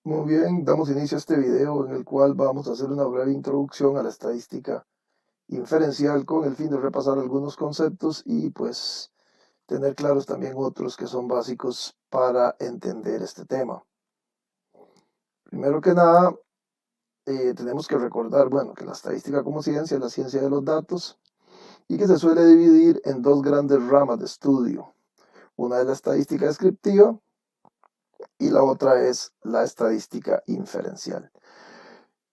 Muy bien, damos inicio a este video en el cual vamos a hacer una breve introducción a la estadística inferencial con el fin de repasar algunos conceptos y pues tener claros también otros que son básicos para entender este tema. Primero que nada, tenemos que recordar, bueno, que la estadística como ciencia es la ciencia de los datos y que se suele dividir en dos grandes ramas de estudio. Una es la estadística descriptiva y la otra es la estadística inferencial.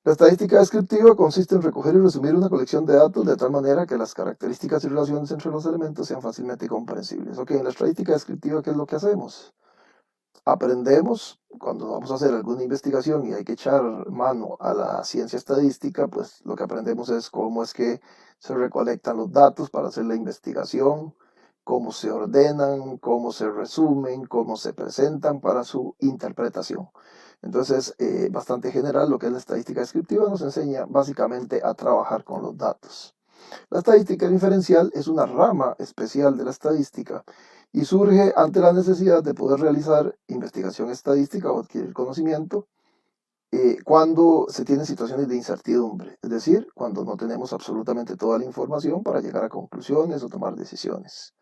La estadística descriptiva consiste en recoger y resumir una colección de datos de tal manera que las características y relaciones entre los elementos sean fácilmente comprensibles. Ok, en la estadística descriptiva, ¿qué es lo que hacemos? Aprendemos, cuando vamos a hacer alguna investigación y hay que echar mano a la ciencia estadística, pues lo que aprendemos es cómo es que se recolectan los datos para hacer la investigación, cómo se ordenan, cómo se resumen, cómo se presentan para su interpretación. Entonces, bastante general, lo que es la estadística descriptiva nos enseña básicamente a trabajar con los datos. La estadística inferencial es una rama especial de la estadística y surge ante la necesidad de poder realizar investigación estadística o adquirir conocimiento cuando se tienen situaciones de incertidumbre, es decir, cuando no tenemos absolutamente toda la información para llegar a conclusiones o tomar decisiones.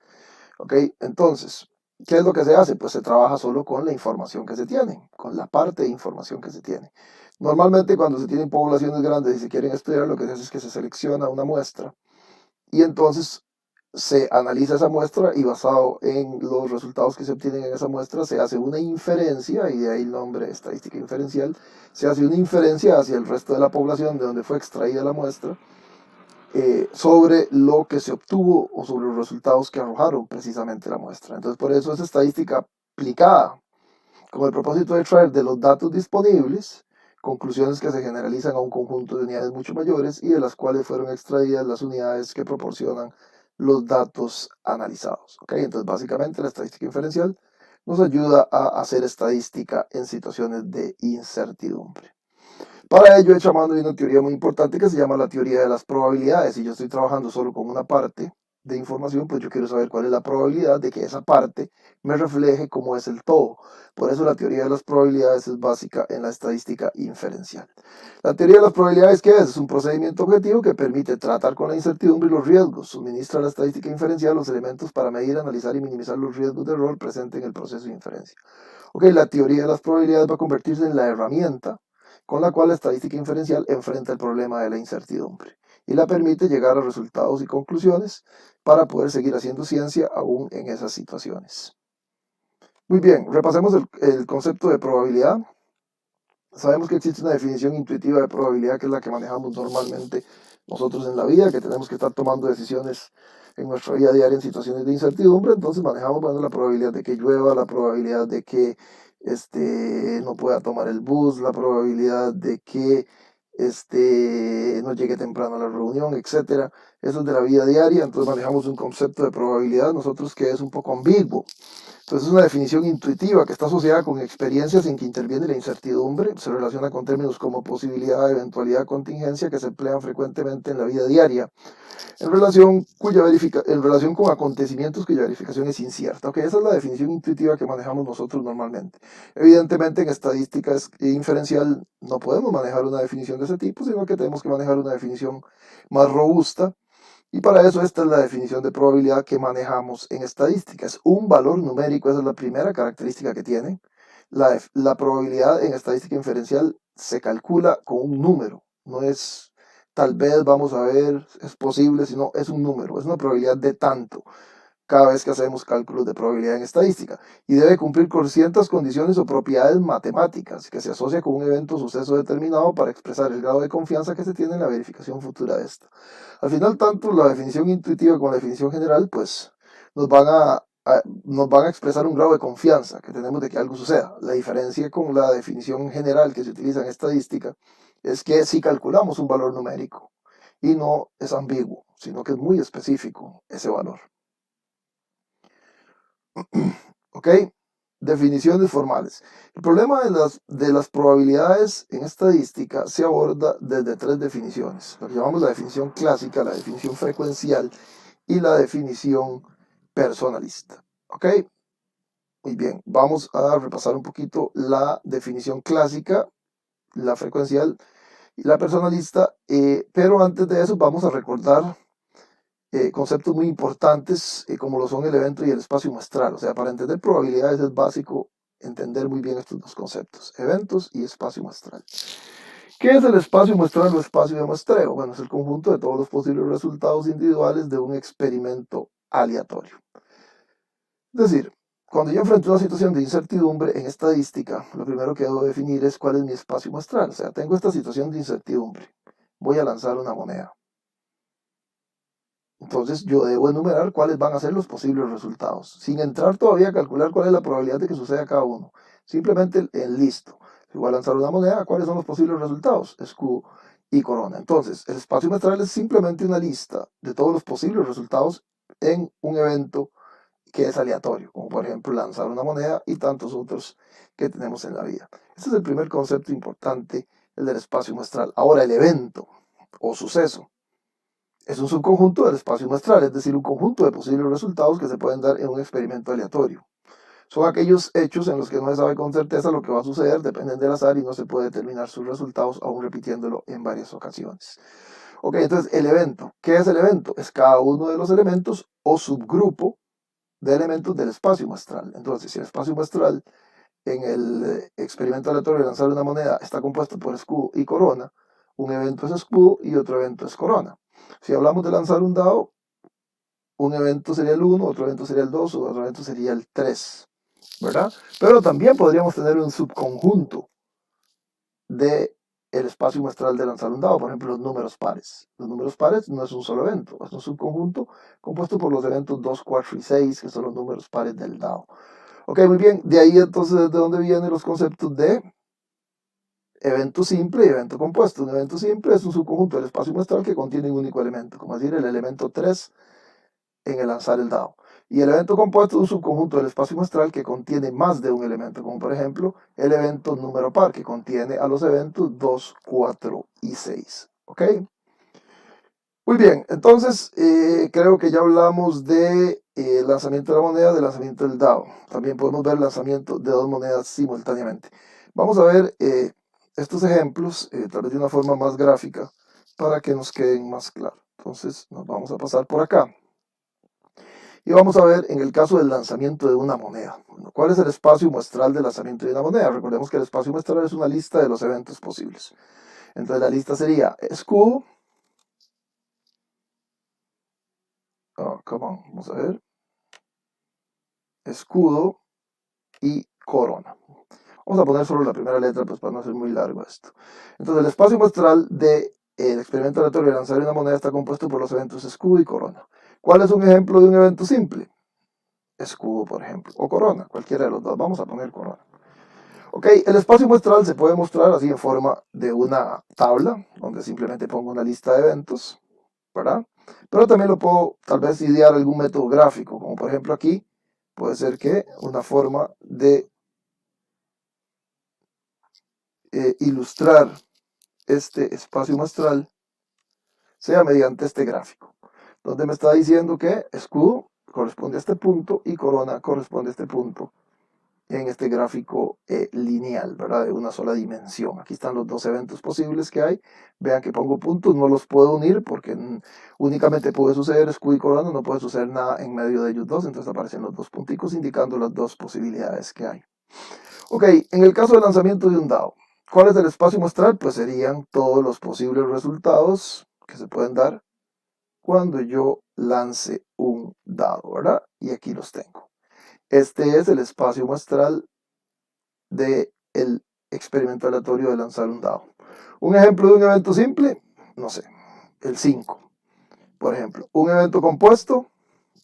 ¿Ok? Entonces, ¿qué es lo que se hace? Pues se trabaja solo con la información que se tiene, con la parte de información que se tiene. Normalmente cuando se tienen poblaciones grandes y se quieren estudiar, lo que se hace es que se selecciona una muestra y entonces se analiza esa muestra y basado en los resultados que se obtienen en esa muestra se hace una inferencia, y de ahí el nombre estadística inferencial, se hace una inferencia hacia el resto de la población de donde fue extraída la muestra sobre lo que se obtuvo o sobre los resultados que arrojaron precisamente la muestra. Entonces por eso es estadística aplicada con el propósito de extraer de los datos disponibles conclusiones que se generalizan a un conjunto de unidades mucho mayores y de las cuales fueron extraídas las unidades que proporcionan los datos analizados. ¿Okay? Entonces, básicamente, la estadística inferencial nos ayuda a hacer estadística en situaciones de incertidumbre. Para ello, he hecho mano de una teoría muy importante que se llama la teoría de las probabilidades. Si yo estoy trabajando solo con una parte de información, pues yo quiero saber cuál es la probabilidad de que esa parte me refleje cómo es el todo. Por eso la teoría de las probabilidades es básica en la estadística inferencial. La teoría de las probabilidades, ¿qué es? Es un procedimiento objetivo que permite tratar con la incertidumbre y los riesgos. Suministra a la estadística inferencial los elementos para medir, analizar y minimizar los riesgos de error presentes en el proceso de inferencia. Ok, la teoría de las probabilidades va a convertirse en la herramienta con la cual la estadística inferencial enfrenta el problema de la incertidumbre y la permite llegar a resultados y conclusiones para poder seguir haciendo ciencia aún en esas situaciones. Muy bien, repasemos el concepto de probabilidad. Sabemos que existe una definición intuitiva de probabilidad que es la que manejamos normalmente nosotros en la vida, que tenemos que estar tomando decisiones en nuestra vida diaria en situaciones de incertidumbre, entonces manejamos la probabilidad de que llueva, la probabilidad de que no pueda tomar el bus, la probabilidad de que no llegue temprano a la reunión, etcétera. Eso es de la vida diaria, entonces manejamos un concepto de probabilidad nosotros que es un poco ambiguo. Entonces es una definición intuitiva que está asociada con experiencias en que interviene la incertidumbre, se relaciona con términos como posibilidad, eventualidad, contingencia, que se emplean frecuentemente en la vida diaria, en relación con acontecimientos cuya verificación es incierta. Okay, esa es la definición intuitiva que manejamos nosotros normalmente. Evidentemente en estadística inferencial no podemos manejar una definición de ese tipo, sino que tenemos que manejar una definición más robusta. Y para eso esta es la definición de probabilidad que manejamos en estadística. Es un valor numérico, esa es la primera característica que tiene. La probabilidad en estadística inferencial se calcula con un número, no es tal vez, vamos a ver, es posible, sino es un número, es una probabilidad de tanto cada vez que hacemos cálculos de probabilidad en estadística y debe cumplir con ciertas condiciones o propiedades matemáticas que se asocia con un evento o suceso determinado para expresar el grado de confianza que se tiene en la verificación futura de esta. Al final, tanto la definición intuitiva como la definición general, pues nos van a expresar un grado de confianza que tenemos de que algo suceda. La diferencia con la definición general que se utiliza en estadística es que si calculamos un valor numérico y no es ambiguo, sino que es muy específico ese valor. ¿Ok? Definiciones formales. El problema de las probabilidades en estadística se aborda desde tres definiciones. Lo que llamamos la definición clásica, la definición frecuencial y la definición personalista. ¿Ok? Muy bien, vamos a repasar un poquito la definición clásica, la frecuencial y la personalista, pero antes de eso vamos a recordar conceptos muy importantes como lo son el evento y el espacio muestral. O sea, para entender probabilidades es básico entender muy bien estos dos conceptos, eventos y espacio muestral. ¿Qué es el espacio muestral o espacio de muestreo? Bueno, es el conjunto de todos los posibles resultados individuales de un experimento aleatorio. Es decir, cuando yo enfrento una situación de incertidumbre en estadística, lo primero que debo definir es cuál es mi espacio muestral. O sea, tengo esta situación de incertidumbre. Voy a lanzar una moneda. Entonces yo debo enumerar cuáles van a ser los posibles resultados, sin entrar todavía a calcular cuál es la probabilidad de que suceda cada uno. Simplemente el listo. Si voy a lanzar una moneda, ¿cuáles son los posibles resultados? Escudo y corona. Entonces, el espacio muestral es simplemente una lista de todos los posibles resultados en un evento que es aleatorio, como por ejemplo lanzar una moneda y tantos otros que tenemos en la vida. Este es el primer concepto importante, el del espacio muestral. Ahora, el evento o suceso es un subconjunto del espacio muestral, es decir, un conjunto de posibles resultados que se pueden dar en un experimento aleatorio. Son aquellos hechos en los que no se sabe con certeza lo que va a suceder, dependen del azar y no se puede determinar sus resultados aún repitiéndolo en varias ocasiones. Ok, entonces el evento. ¿Qué es el evento? Es cada uno de los elementos o subgrupo de elementos del espacio muestral. Entonces, si el espacio muestral en el experimento aleatorio de lanzar una moneda está compuesto por escudo y corona, un evento es escudo y otro evento es corona. Si hablamos de lanzar un dado, un evento sería el 1, otro evento sería el 2, otro evento sería el 3, ¿verdad? Pero también podríamos tener un subconjunto de el espacio muestral de lanzar un dado, por ejemplo, los números pares. Los números pares no es un solo evento, es un subconjunto compuesto por los eventos 2, 4 y 6, que son los números pares del dado. Ok, muy bien, de ahí entonces de dónde vienen los conceptos de evento simple y evento compuesto. Un evento simple es un subconjunto del espacio muestral que contiene un único elemento, como decir el elemento 3 en el lanzar el dado. Y el evento compuesto es un subconjunto del espacio muestral que contiene más de un elemento, como por ejemplo el evento número par, que contiene a los eventos 2, 4 y 6. ¿Ok? Muy bien, entonces creo que ya hablamos de lanzamiento de la moneda, de lanzamiento del dado. También podemos ver el lanzamiento de dos monedas simultáneamente. Vamos a ver estos ejemplos, tal vez de una forma más gráfica, para que nos queden más claros. Entonces nos vamos a pasar por acá. Y vamos a ver en el caso del lanzamiento de una moneda. Bueno, ¿cuál es el espacio muestral del lanzamiento de una moneda? Recordemos que el espacio muestral es una lista de los eventos posibles. Entonces la lista sería escudo. Oh, come on, vamos a ver. Escudo y corona. Vamos a poner solo la primera letra, pues para no hacer muy largo esto. Entonces el espacio muestral del experimento aleatorio de lanzar una moneda está compuesto por los eventos escudo y corona. ¿Cuál es un ejemplo de un evento simple? Escudo, por ejemplo, o corona, cualquiera de los dos. Vamos a poner corona. Ok, el espacio muestral se puede mostrar así en forma de una tabla, donde simplemente pongo una lista de eventos, ¿verdad? Pero también lo puedo tal vez idear algún método gráfico, como por ejemplo aquí, puede ser que una forma de ilustrar este espacio muestral sea mediante este gráfico, donde me está diciendo que escudo corresponde a este punto y corona corresponde a este punto en este gráfico lineal, ¿verdad? De una sola dimensión. Aquí están los dos eventos posibles que hay. Vean que pongo puntos, no los puedo unir porque únicamente puede suceder escudo y corona, no puede suceder nada en medio de ellos dos, entonces aparecen los dos punticos indicando las dos posibilidades que hay. Ok, en el caso del lanzamiento de un dado, ¿cuál es el espacio muestral? Pues serían todos los posibles resultados que se pueden dar cuando yo lance un dado, ¿verdad? Y aquí los tengo. Este es el espacio muestral del experimento aleatorio de lanzar un dado. Un ejemplo de un evento simple, no sé, el 5. Por ejemplo, un evento compuesto,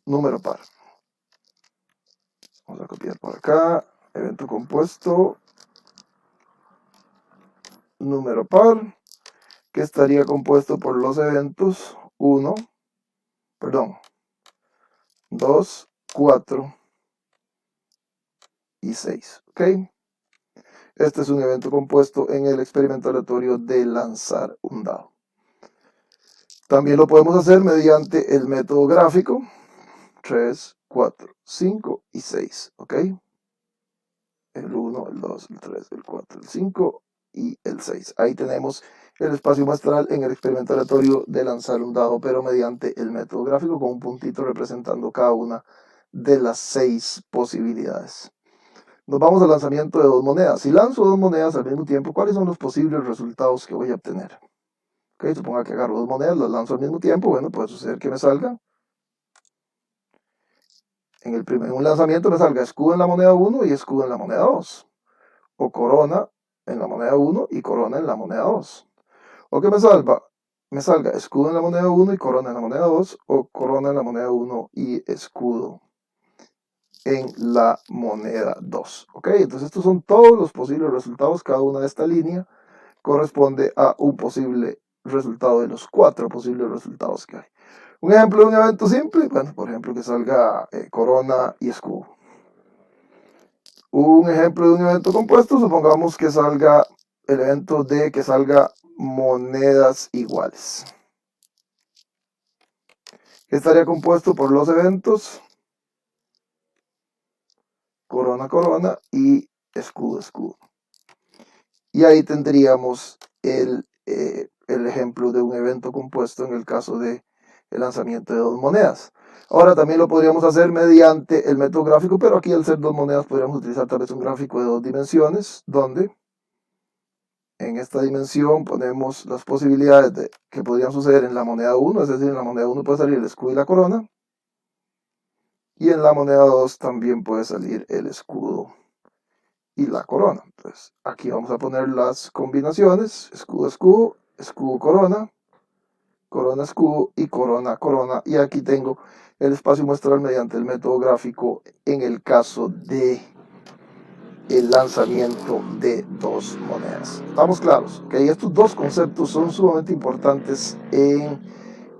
número par. Vamos a copiar por acá, evento compuesto, número par, que estaría compuesto por los eventos 2, 4 y 6. ¿Ok? Este es un evento compuesto en el experimento aleatorio de lanzar un dado. También lo podemos hacer mediante el método gráfico. 3, 4, 5 y 6. ¿Ok? el 1, el 2, el 3, el 4, el 5 y el 6. Ahí tenemos el espacio muestral en el experimento aleatorio de lanzar un dado, pero mediante el método gráfico con un puntito representando cada una de las 6 posibilidades. Nos vamos al lanzamiento de 2 monedas. Si lanzo 2 monedas al mismo tiempo, ¿cuáles son los posibles resultados que voy a obtener? Okay, suponga que agarro 2 monedas, las lanzo al mismo tiempo. Bueno, puede suceder que me salga. En un lanzamiento me salga escudo en la moneda 1 y escudo en la moneda 2. O corona en la moneda 1 y corona en la moneda 2. O que me salga escudo en la moneda 1 y corona en la moneda 2. O corona en la moneda 1 y escudo en la moneda 2. Ok, entonces estos son todos los posibles resultados. Cada una de esta línea corresponde a un posible resultado de los 4 posibles resultados que hay. Un ejemplo de un evento simple, bueno, por ejemplo que salga corona y escudo. Un ejemplo de un evento compuesto, supongamos que salga el evento de que salga monedas iguales. Estaría compuesto por los eventos corona, corona y escudo, escudo. Y ahí tendríamos el ejemplo de un evento compuesto en el caso de el lanzamiento de 2 monedas. Ahora también lo podríamos hacer mediante el método gráfico, pero aquí al ser 2 monedas podríamos utilizar tal vez un gráfico de 2 dimensiones, donde en esta dimensión ponemos las posibilidades que podrían suceder en la moneda 1, es decir, en la moneda 1 puede salir el escudo y la corona, y en la moneda 2 también puede salir el escudo y la corona. Entonces aquí vamos a poner las combinaciones, escudo, escudo, escudo, corona, corona, escudo y corona, corona. Y aquí tengo el espacio muestral mediante el método gráfico en el caso de el lanzamiento de 2 monedas. ¿Estamos claros? Okay, estos dos conceptos son sumamente importantes en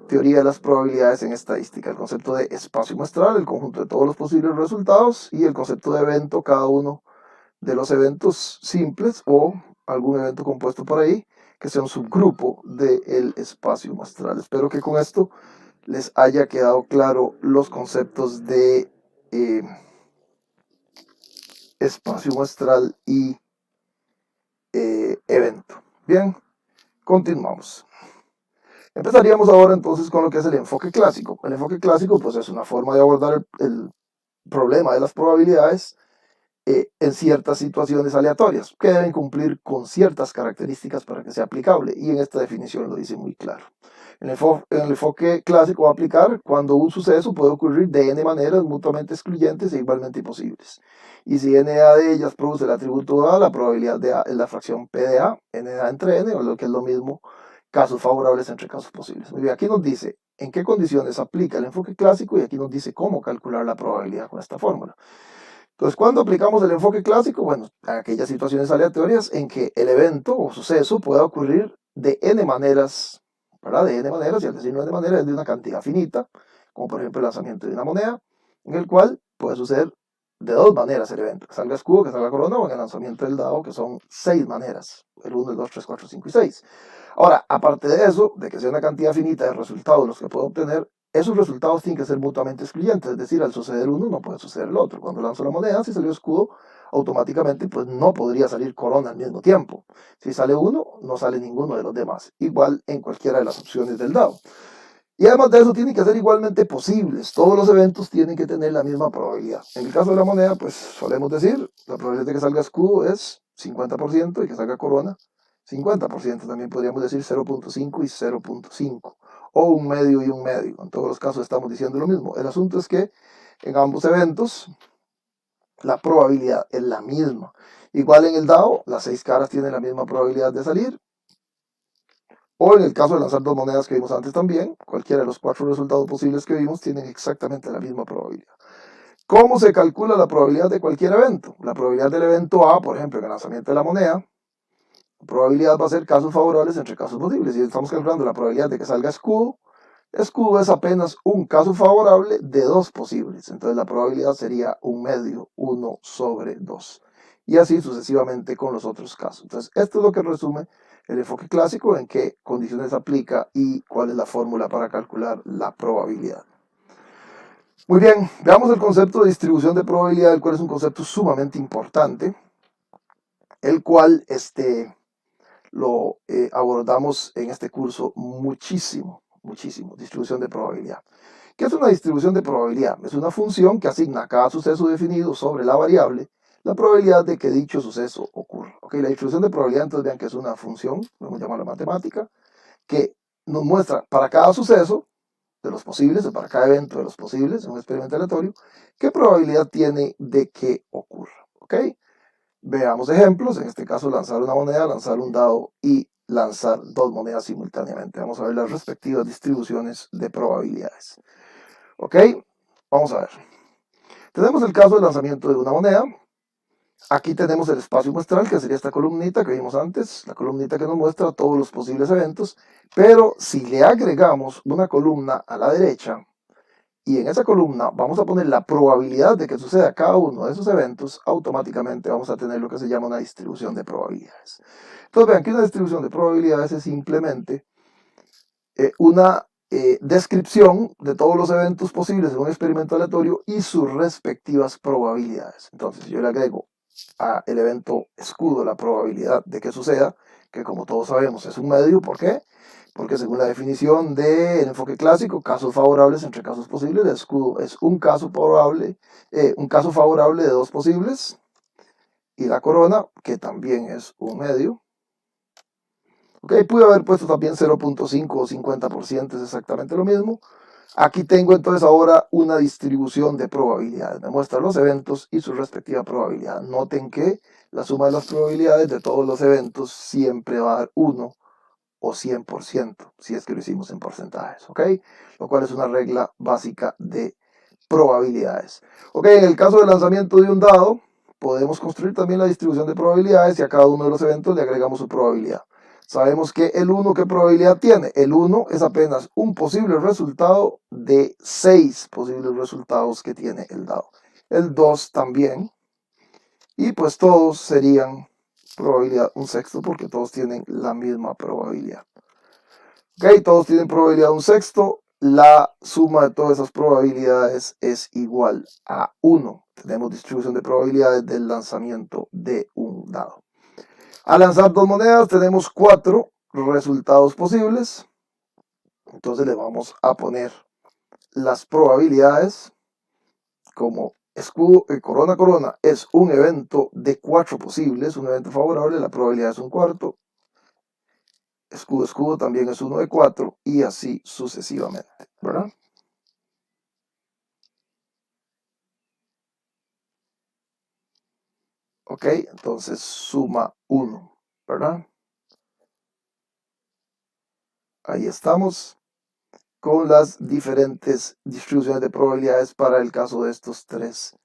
teoría de las probabilidades en estadística. El concepto de espacio muestral, el conjunto de todos los posibles resultados, y el concepto de evento, cada uno de los eventos simples o algún evento compuesto por ahí que sea un subgrupo del espacio muestral. Espero que con esto les haya quedado claro los conceptos de espacio muestral y evento. Bien, continuamos. Empezaríamos ahora entonces con lo que es el enfoque clásico. El enfoque clásico pues es una forma de abordar el problema de las probabilidades en ciertas situaciones aleatorias que deben cumplir con ciertas características para que sea aplicable, y en esta definición lo dice muy claro. El enfoque clásico va a aplicar cuando un suceso puede ocurrir de n maneras mutuamente excluyentes e igualmente imposibles, y si NA de ellas produce el atributo A, la probabilidad de A es la fracción P de A, NA entre n, o lo que es lo mismo, casos favorables entre casos posibles. Muy bien, aquí nos dice en qué condiciones aplica el enfoque clásico y aquí nos dice cómo calcular la probabilidad con esta fórmula. Entonces, ¿cuándo aplicamos el enfoque clásico? Bueno, en aquellas situaciones aleatorias en que el evento o suceso pueda ocurrir de n maneras, ¿verdad? De n maneras, y al decir no n maneras es de una cantidad finita, como por ejemplo el lanzamiento de una moneda, en el cual puede suceder de 2 maneras el evento, que salga escudo, que salga corona, o en el lanzamiento del dado, que son 6 maneras, el 1, el 2, 3, 4, 5 y 6. Ahora, aparte de eso, de que sea una cantidad finita de resultados los que puedo obtener, esos resultados tienen que ser mutuamente excluyentes, es decir, al suceder uno no puede suceder el otro. Cuando lanzo la moneda, si salió escudo, automáticamente pues no podría salir corona al mismo tiempo. Si sale uno, no sale ninguno de los demás, igual en cualquiera de las opciones del dado. Y además de eso, tienen que ser igualmente posibles. Todos los eventos tienen que tener la misma probabilidad. En el caso de la moneda, pues solemos decir, la probabilidad de que salga escudo es 50% y que salga corona 50%. También podríamos decir 0.5 y 0.5. O un medio y un medio. En todos los casos estamos diciendo lo mismo. El asunto es que en ambos eventos la probabilidad es la misma. Igual en el dado, las 6 caras tienen la misma probabilidad de salir. O en el caso de lanzar 2 monedas que vimos antes también, cualquiera de los 4 resultados posibles que vimos tienen exactamente la misma probabilidad. ¿Cómo se calcula la probabilidad de cualquier evento? La probabilidad del evento A, por ejemplo, en el lanzamiento de la moneda, la probabilidad va a ser casos favorables entre casos posibles. Y estamos calculando la probabilidad de que salga escudo. Escudo es apenas un caso favorable de 2 posibles. Entonces la probabilidad sería un medio, 1 sobre 2. Y así sucesivamente con los otros casos. Entonces esto es lo que resume el enfoque clásico, en qué condiciones aplica y cuál es la fórmula para calcular la probabilidad. Muy bien, veamos el concepto de distribución de probabilidad, el cual es un concepto sumamente importante. el cual lo abordamos en este curso muchísimo, distribución de probabilidad. ¿Qué es una distribución de probabilidad? Es una función que asigna a cada suceso definido sobre la variable la probabilidad de que dicho suceso ocurra. ¿Okay? La distribución de probabilidad, entonces vean que es una función, podemos llamarla matemática, que nos muestra para cada suceso de los posibles, o para cada evento de los posibles, en un experimento aleatorio, qué probabilidad tiene de que ocurra. ¿Ok? Veamos ejemplos, en este caso lanzar una moneda, lanzar un dado y lanzar dos monedas simultáneamente. Vamos a ver las respectivas distribuciones de probabilidades. ¿Ok? Vamos a ver. Tenemos el caso del lanzamiento de una moneda. Aquí tenemos el espacio muestral, que sería esta columnita que vimos antes, la columnita que nos muestra todos los posibles eventos, pero si le agregamos una columna a la derecha, y en esa columna vamos a poner la probabilidad de que suceda cada uno de esos eventos, automáticamente vamos a tener lo que se llama una distribución de probabilidades. Entonces vean que una distribución de probabilidades es simplemente una descripción de todos los eventos posibles en un experimento aleatorio y sus respectivas probabilidades. Entonces yo le agrego el evento escudo la probabilidad de que suceda, que como todos sabemos es un medio. ¿Por qué? Porque según la definición del enfoque clásico, casos favorables entre casos posibles, el escudo es un caso favorable de dos posibles, y la corona, que también es un medio. Ok, pude haber puesto también 0.5 o 50%, es exactamente lo mismo. Aquí tengo entonces ahora una distribución de probabilidades. Me muestra los eventos y su respectiva probabilidad. Noten que la suma de las probabilidades de todos los eventos siempre va a dar 1 o 100%, si es que lo hicimos en porcentajes, ¿ok? Lo cual es una regla básica de probabilidades. Ok, en el caso del lanzamiento de un dado, podemos construir también la distribución de probabilidades y a cada uno de los eventos le agregamos su probabilidad. Sabemos que el 1, ¿qué probabilidad tiene? El 1 es apenas un posible resultado de 6 posibles resultados que tiene el dado. El 2 también. Y pues todos serían probabilidad un sexto porque todos tienen la misma probabilidad. Ok, todos tienen probabilidad un sexto. La suma de todas esas probabilidades es igual a 1. Tenemos distribución de probabilidades del lanzamiento de un dado. Al lanzar dos monedas tenemos 4 resultados posibles. Entonces le vamos a poner las probabilidades como escudo, corona es un evento de 4 posibles, un evento favorable, la probabilidad es un cuarto. Escudo también es 1 de 4 y así sucesivamente, ¿verdad? Ok, entonces suma 1, ¿verdad? Ahí estamos con las diferentes distribuciones de probabilidades para el caso de estos tres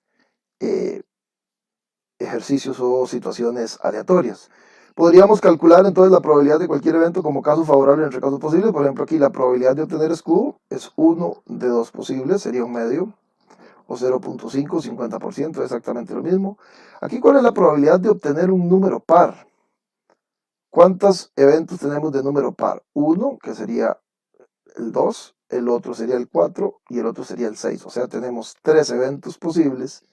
ejercicios o situaciones aleatorias. Podríamos calcular entonces la probabilidad de cualquier evento como caso favorable entre casos posibles. Por ejemplo, aquí la probabilidad de obtener escudo es 1 de 2 posibles, sería un medio, o 0.5, 50%, exactamente lo mismo. Aquí, ¿cuál es la probabilidad de obtener un número par? ¿Cuántos eventos tenemos de número par? 1, que sería el 2, el otro sería el 4 y el otro sería el 6. O sea, tenemos 3 eventos posibles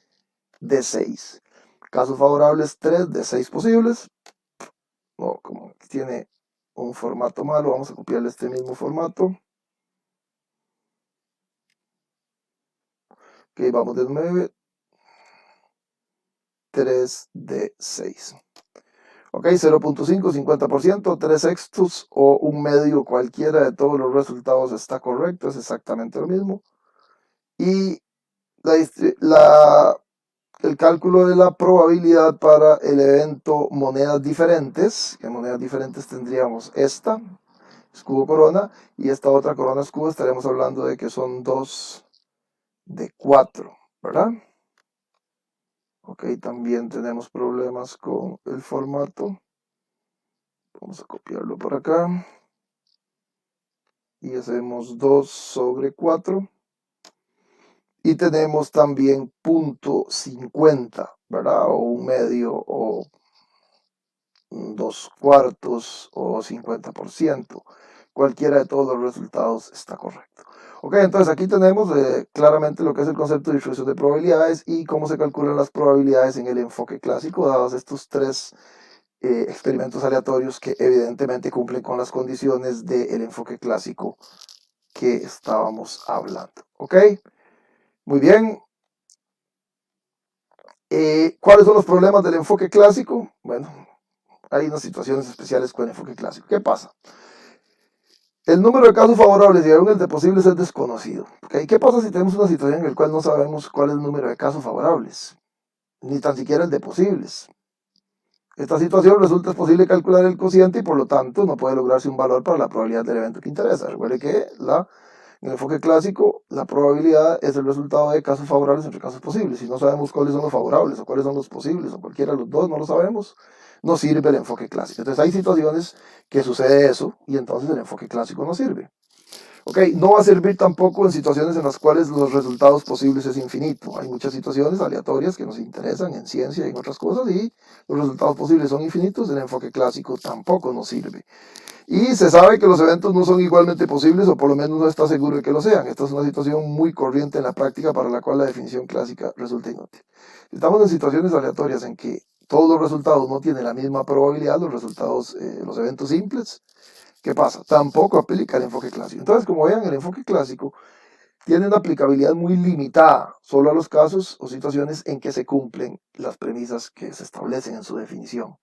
de 6. Casos favorables, 3 de 6 posibles. O como tiene un formato malo, vamos a copiarle este mismo formato. Ok, vamos de 9. 3 de 6. Ok, 0.5, 50%, 3 sextos o un medio, cualquiera de todos los resultados está correcto, es exactamente lo mismo. Y el cálculo de la probabilidad para el evento monedas diferentes, que en monedas diferentes tendríamos esta, escudo corona, y esta otra corona escudo, estaremos hablando de que son 2 de 4, ¿verdad? Ok, también tenemos problemas con el formato. Vamos a copiarlo por acá. Y hacemos 2 sobre 4. Y tenemos también punto 50, ¿verdad? O un medio, o 2 cuartos, o 50%. Cualquiera de todos los resultados está correcto. Ok, entonces aquí tenemos claramente lo que es el concepto de distribución de probabilidades y cómo se calculan las probabilidades en el enfoque clásico, dadas estos tres experimentos aleatorios que evidentemente cumplen con las condiciones del enfoque clásico que estábamos hablando. ¿Ok? Muy bien. ¿Cuáles son los problemas del enfoque clásico? Bueno, hay unas situaciones especiales con el enfoque clásico. ¿Qué pasa? El número de casos favorables y aún el de posibles es desconocido. ¿Okay? ¿Qué pasa si tenemos una situación en la cual no sabemos cuál es el número de casos favorables? Ni tan siquiera el de posibles. Esta situación resulta posible calcular el cociente y por lo tanto no puede lograrse un valor para la probabilidad del evento que interesa. Recuerde que en el enfoque clásico la probabilidad es el resultado de casos favorables entre casos posibles. Si no sabemos cuáles son los favorables o cuáles son los posibles o cualquiera de los dos, no lo sabemos, no sirve el enfoque clásico. Entonces hay situaciones que sucede eso y entonces el enfoque clásico no sirve. Ok, no va a servir tampoco en situaciones en las cuales los resultados posibles es infinito. Hay muchas situaciones aleatorias que nos interesan en ciencia y en otras cosas y los resultados posibles son infinitos. El enfoque clásico tampoco nos sirve. Y se sabe que los eventos no son igualmente posibles o por lo menos no está seguro de que lo sean. Esta es una situación muy corriente en la práctica para la cual la definición clásica resulta inútil. Estamos en situaciones aleatorias en que todos los resultados no tienen la misma probabilidad, los eventos simples. ¿Qué pasa? Tampoco aplica el enfoque clásico. Entonces, como vean, el enfoque clásico tiene una aplicabilidad muy limitada solo a los casos o situaciones en que se cumplen las premisas que se establecen en su definición.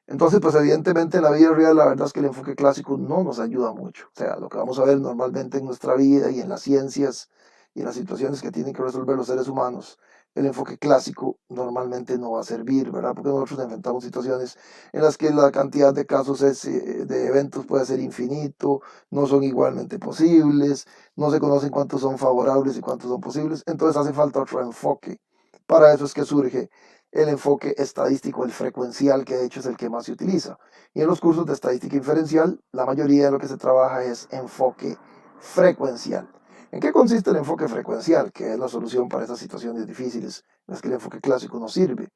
Entonces, pues evidentemente en la vida real la verdad es que el enfoque clásico no nos ayuda mucho. O sea, lo que vamos a ver normalmente en nuestra vida y en las ciencias y en las situaciones que tienen que resolver los seres humanos, el enfoque clásico normalmente no va a servir, ¿verdad? Porque nosotros enfrentamos situaciones en las que la cantidad de casos de eventos puede ser infinito, no son igualmente posibles, no se conocen cuántos son favorables y cuántos son posibles, entonces hace falta otro enfoque. Para eso es que surge el enfoque estadístico, el frecuencial, que de hecho es el que más se utiliza. Y en los cursos de estadística inferencial, la mayoría de lo que se trabaja es enfoque frecuencial. ¿En qué consiste el enfoque frecuencial? Que es la solución para esas situaciones difíciles en las que el enfoque clásico no sirve.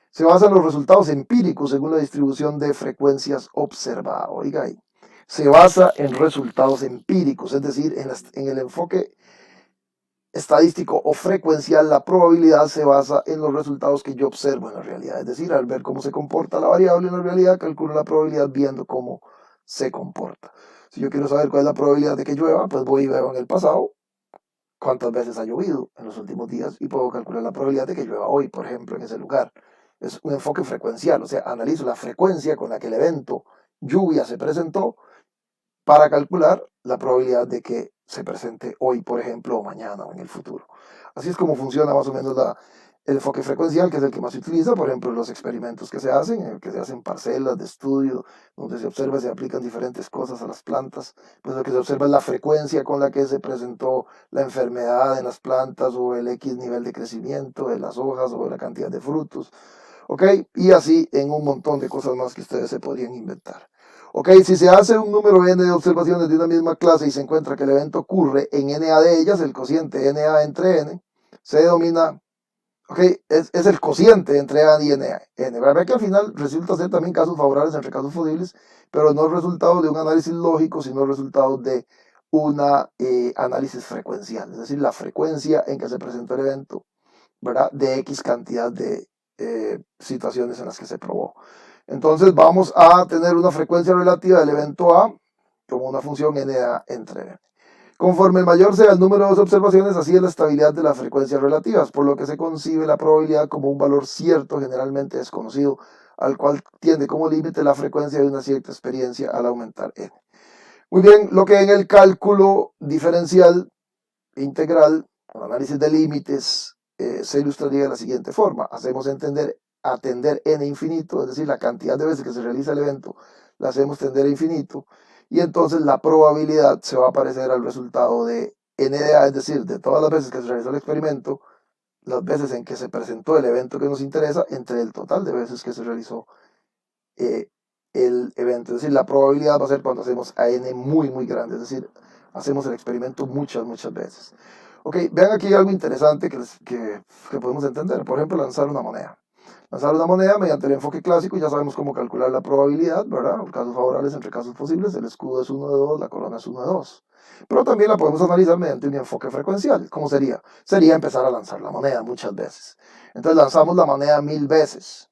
Se basa en los resultados empíricos según la distribución de frecuencias observada. Oiga ahí. Se basa en resultados empíricos, es decir, en el enfoque estadístico o frecuencial, la probabilidad se basa en los resultados que yo observo en la realidad. Es decir, al ver cómo se comporta la variable en la realidad, calculo la probabilidad viendo cómo se comporta. Si yo quiero saber cuál es la probabilidad de que llueva, pues voy y veo en el pasado cuántas veces ha llovido en los últimos días y puedo calcular la probabilidad de que llueva hoy, por ejemplo, en ese lugar. Es un enfoque frecuencial, o sea, analizo la frecuencia con la que el evento lluvia se presentó para calcular la probabilidad de que se presente hoy, por ejemplo, o mañana o en el futuro. Así es como funciona más o menos el enfoque frecuencial, que es el que más se utiliza, por ejemplo, en los experimentos que se hacen, en el que se hacen parcelas de estudio, donde se observa y se aplican diferentes cosas a las plantas, pues lo que se observa es la frecuencia con la que se presentó la enfermedad en las plantas o el X nivel de crecimiento de las hojas o la cantidad de frutos, ¿ok? Y así en un montón de cosas más que ustedes se podrían inventar. Ok, si se hace un número n de observaciones de una misma clase y se encuentra que el evento ocurre en NA de ellas, el cociente NA entre n se denomina, ok, es el cociente entre A y NA. Verdad que al final resulta ser también casos favorables entre casos posibles, pero no el resultado de un análisis lógico, sino el resultado de un análisis frecuencial, es decir, la frecuencia en que se presentó el evento, ¿verdad? De X cantidad de situaciones en las que se probó. Entonces vamos a tener una frecuencia relativa del evento A como una función NA entre N. Conforme el mayor sea el número de observaciones, así es la estabilidad de las frecuencias relativas, por lo que se concibe la probabilidad como un valor cierto, generalmente desconocido, al cual tiende como límite la frecuencia de una cierta experiencia al aumentar N. Muy bien, lo que en el cálculo diferencial integral, con análisis de límites, se ilustraría de la siguiente forma. Hacemos atender n infinito, es decir, la cantidad de veces que se realiza el evento, la hacemos tender a infinito, y entonces la probabilidad se va a parecer al resultado de n de a, es decir, de todas las veces que se realizó el experimento, las veces en que se presentó el evento que nos interesa, entre el total de veces que se realizó eh, el evento. Es decir, la probabilidad va a ser cuando hacemos a n muy, muy grande, es decir, hacemos el experimento muchas, muchas veces. Ok, vean aquí algo interesante que podemos entender. Por ejemplo, lanzar una moneda. Lanzar una moneda mediante el enfoque clásico, ya sabemos cómo calcular la probabilidad, ¿verdad? Casos favorables entre casos posibles, el escudo es 1 de 2, la corona es 1 de 2. Pero también la podemos analizar mediante un enfoque frecuencial. ¿Cómo sería? Sería empezar a lanzar la moneda muchas veces. Entonces lanzamos la moneda 1000 veces,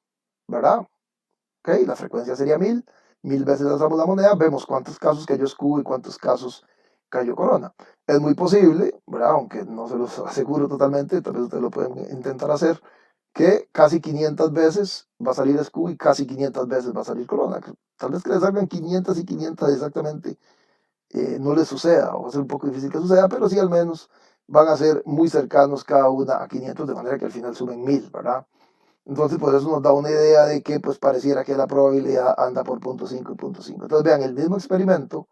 ¿verdad? ¿ok? La frecuencia sería 1000, 1000 veces lanzamos la moneda, vemos cuántos casos cayó escudo y cuántos casos cayó corona. Es muy posible, ¿verdad? Aunque no se los aseguro totalmente, tal vez ustedes lo pueden intentar hacer, que casi 500 veces va a salir escudo y casi 500 veces va a salir corona. Tal vez que les salgan 500 y 500 exactamente no les suceda, o va a ser un poco difícil que suceda, pero sí al menos van a ser muy cercanos cada una a 500, de manera que al final sumen 1000, ¿verdad? Entonces, pues eso nos da una idea de que pues pareciera que la probabilidad anda por punto 5 y punto 5. Entonces, vean, el mismo experimento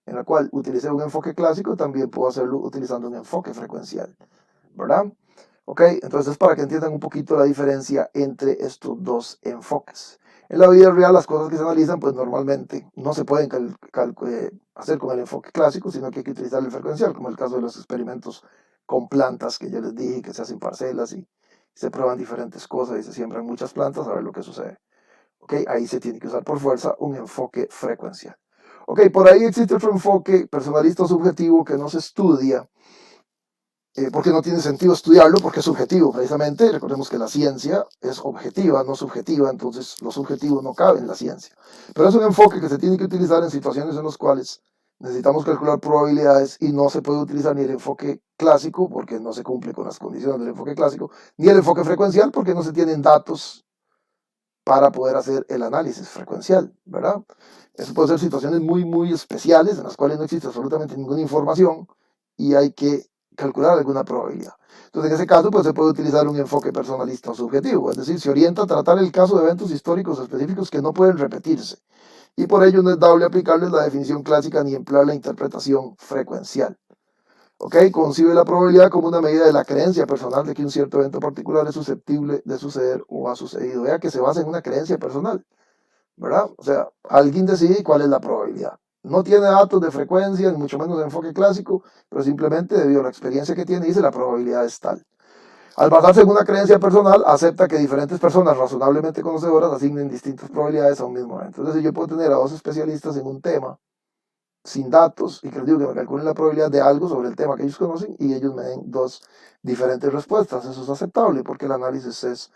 en el cual utilicé un enfoque clásico, también puedo hacerlo utilizando un enfoque frecuencial, ¿verdad? Ok, entonces para que entiendan un poquito la diferencia entre estos dos enfoques. En la vida real las cosas que se analizan pues normalmente no se pueden hacer con el enfoque clásico, sino que hay que utilizar el frecuencial, como el caso de los experimentos con plantas que yo les dije, que se hacen parcelas y se prueban diferentes cosas y se siembran muchas plantas a ver lo que sucede. Ok, ahí se tiene que usar por fuerza un enfoque frecuencial. Ok, por ahí existe otro enfoque personalista o subjetivo que no se estudia, porque no tiene sentido estudiarlo, porque es subjetivo precisamente. Recordemos que la ciencia es objetiva, no subjetiva, entonces lo subjetivo no cabe en la ciencia. Pero es un enfoque que se tiene que utilizar en situaciones en las cuales necesitamos calcular probabilidades y no se puede utilizar ni el enfoque clásico, porque no se cumple con las condiciones del enfoque clásico, ni el enfoque frecuencial, porque no se tienen datos para poder hacer el análisis frecuencial, ¿verdad? Eso puede ser situaciones muy, muy especiales en las cuales no existe absolutamente ninguna información y hay que calcular alguna probabilidad. Entonces, en ese caso, pues se puede utilizar un enfoque personalista o subjetivo, es decir, se orienta a tratar el caso de eventos históricos específicos que no pueden repetirse, y por ello no es dable aplicarles la definición clásica ni emplear la interpretación frecuencial. ¿Ok? Concibe la probabilidad como una medida de la creencia personal de que un cierto evento particular es susceptible de suceder o ha sucedido. Vea que se basa en una creencia personal, ¿verdad? O sea, alguien decide cuál es la probabilidad. No tiene datos de frecuencia, ni mucho menos de enfoque clásico, pero simplemente debido a la experiencia que tiene, dice la probabilidad es tal. Al basarse en una creencia personal, acepta que diferentes personas razonablemente conocedoras asignen distintas probabilidades a un mismo evento. Es decir, yo puedo tener a dos especialistas en un tema sin datos y que les digo que me calculen la probabilidad de algo sobre el tema que ellos conocen y ellos me den dos diferentes respuestas. Eso es aceptable porque el análisis es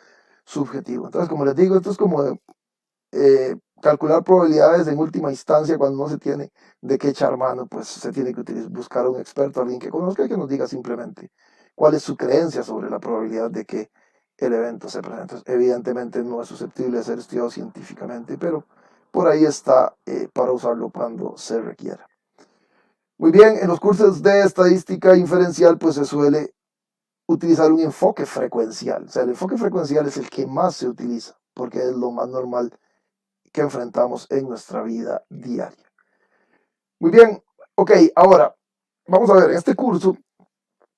subjetivo. Entonces, como les digo, esto es como calcular probabilidades en última instancia cuando no se tiene de qué echar mano, pues se tiene que buscar a un experto, alguien que conozca y que nos diga simplemente cuál es su creencia sobre la probabilidad de que el evento se presente. Entonces, evidentemente no es susceptible de ser estudiado científicamente, pero por ahí está para usarlo cuando se requiera. Muy bien, en los cursos de estadística inferencial pues se suele utilizar un enfoque frecuencial. O sea, el enfoque frecuencial es el que más se utiliza porque es lo más normal que enfrentamos en nuestra vida diaria. Muy bien, ok, ahora vamos a ver, en este curso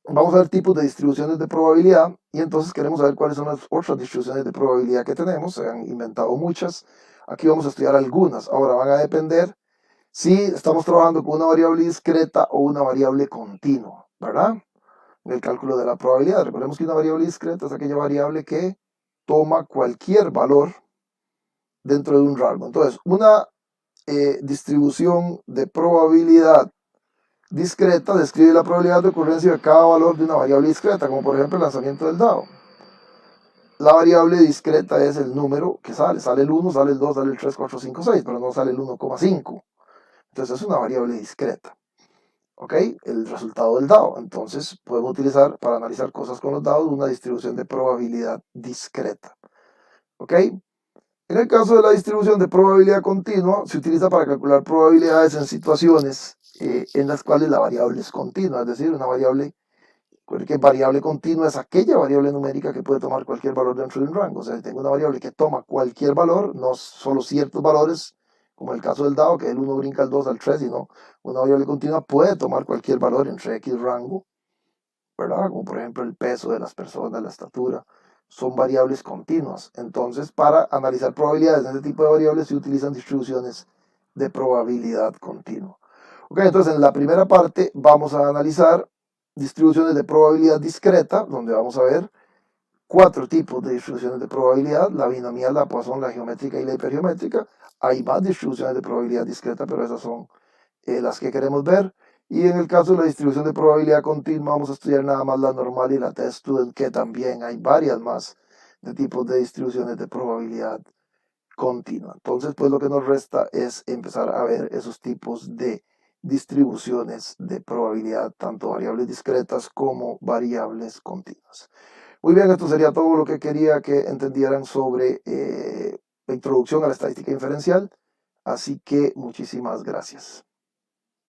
vamos a ver tipos de distribuciones de probabilidad y entonces queremos saber cuáles son las otras distribuciones de probabilidad que tenemos. Se han inventado muchas, aquí vamos a estudiar algunas. Ahora van a depender si estamos trabajando con una variable discreta o una variable continua, ¿verdad? En el cálculo de la probabilidad. Recordemos que una variable discreta es aquella variable que toma cualquier valor dentro de un rango. Entonces, una distribución de probabilidad discreta describe la probabilidad de ocurrencia de cada valor de una variable discreta, como por ejemplo el lanzamiento del dado. La variable discreta es el número que sale. Sale el 1, sale el 2, sale el 3, 4, 5, 6, pero no sale el 1,5. Entonces es una variable discreta. ¿Ok? El resultado del dado. Entonces podemos utilizar para analizar cosas con los dados una distribución de probabilidad discreta. ¿Ok? En el caso de la distribución de probabilidad continua, se utiliza para calcular probabilidades en situaciones en las cuales la variable es continua, es decir, una variable, cualquier variable continua es aquella variable numérica que puede tomar cualquier valor dentro de un rango. O sea, si tengo una variable que toma cualquier valor, no solo ciertos valores, como el caso del dado, que el 1 brinca al 2 al 3, sino una variable continua puede tomar cualquier valor entre X rango, ¿verdad? Como por ejemplo el peso de las personas, la estatura, son variables continuas. Entonces, para analizar probabilidades de este tipo de variables se utilizan distribuciones de probabilidad continua. Ok, entonces en la primera parte vamos a analizar distribuciones de probabilidad discreta, donde vamos a ver 4 tipos de distribuciones de probabilidad: la binomial, la Poisson, la geométrica y la hipergeométrica. Hay más distribuciones de probabilidad discreta, pero esas son las que queremos ver. Y en el caso de la distribución de probabilidad continua, vamos a estudiar nada más la normal y la test student, que también hay varias más de tipos de distribuciones de probabilidad continua. Entonces, pues lo que nos resta es empezar a ver esos tipos de distribuciones de probabilidad, tanto variables discretas como variables continuas. Muy bien, esto sería todo lo que quería que entendieran sobre la introducción a la estadística inferencial. Así que muchísimas gracias.